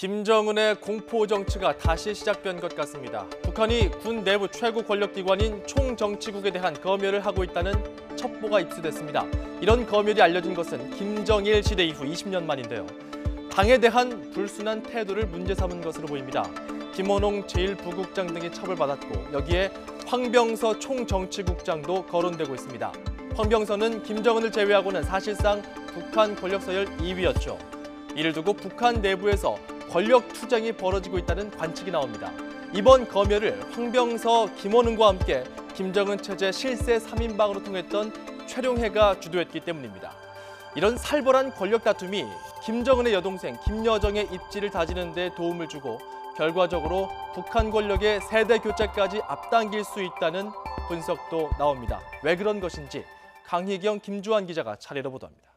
김정은의 공포 정치가 다시 시작된 것 같습니다. 북한이 군 내부 최고 권력기관인 총정치국에 대한 검열을 하고 있다는 첩보가 입수됐습니다. 이런 검열이 알려진 것은 김정일 시대 이후 20년 만인데요. 당에 대한 불순한 태도를 문제 삼은 것으로 보입니다. 김원홍 제1부국장 등이 처벌받았고 여기에 황병서 총정치국장도 거론되고 있습니다. 황병서는 김정은을 제외하고는 사실상 북한 권력 서열 2위였죠. 이를 두고 북한 내부에서 권력 투쟁이 벌어지고 있다는 관측이 나옵니다. 이번 검열을 황병서, 김원웅과 함께 김정은 체제 실세 3인방으로 통했던 최룡해가 주도했기 때문입니다. 이런 살벌한 권력 다툼이 김정은의 여동생 김여정의 입지를 다지는 데 도움을 주고 결과적으로 북한 권력의 세대 교체까지 앞당길 수 있다는 분석도 나옵니다. 왜 그런 것인지 강희경, 김주환 기자가 차례로 보도합니다.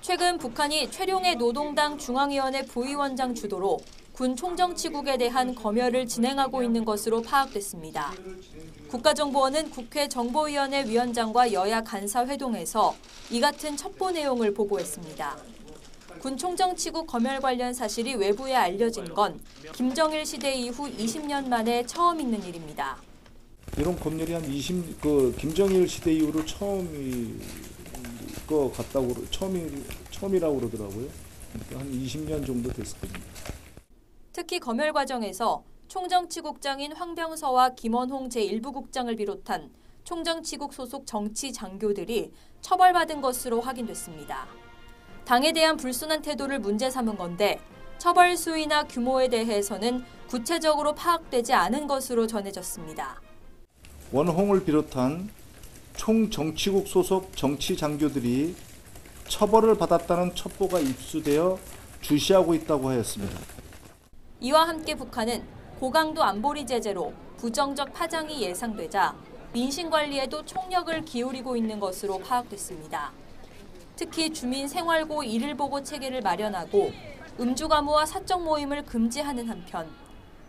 최근 북한이 최룡해 노동당 중앙위원회 부위원장 주도로 군 총정치국에 대한 검열을 진행하고 있는 것으로 파악됐습니다. 국가정보원은 국회 정보위원회 위원장과 여야 간사 회동에서 이 같은 첩보 내용을 보고했습니다. 군 총정치국 검열 관련 사실이 외부에 알려진 건 김정일 시대 이후 20년 만에 처음 있는 일입니다. 이런 검열이 한 김정일 시대 이후로 처음일 것 같다고 처음이라고 그러더라고요. 그러니까 한 20년 정도 됐을 겁니다. 특히 검열 과정에서 총정치국장인 황병서와 김원홍 제1부국장을 비롯한 총정치국 소속 정치 장교들이 처벌받은 것으로 확인됐습니다. 당에 대한 불순한 태도를 문제 삼은 건데 처벌 수위나 규모에 대해서는 구체적으로 파악되지 않은 것으로 전해졌습니다. 원홍을 비롯한 총정치국 소속 정치 장교들이 처벌을 받았다는 첩보가 입수되어 주시하고 있다고 하였습니다. 이와 함께 북한은 고강도 안보리 제재로 부정적 파장이 예상되자 민심 관리에도 총력을 기울이고 있는 것으로 파악됐습니다. 특히 주민 생활고 일일보고 체계를 마련하고 음주 가무와 사적 모임을 금지하는 한편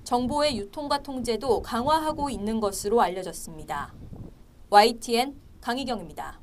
정보의 유통과 통제도 강화하고 있는 것으로 알려졌습니다. YTN 강희경입니다.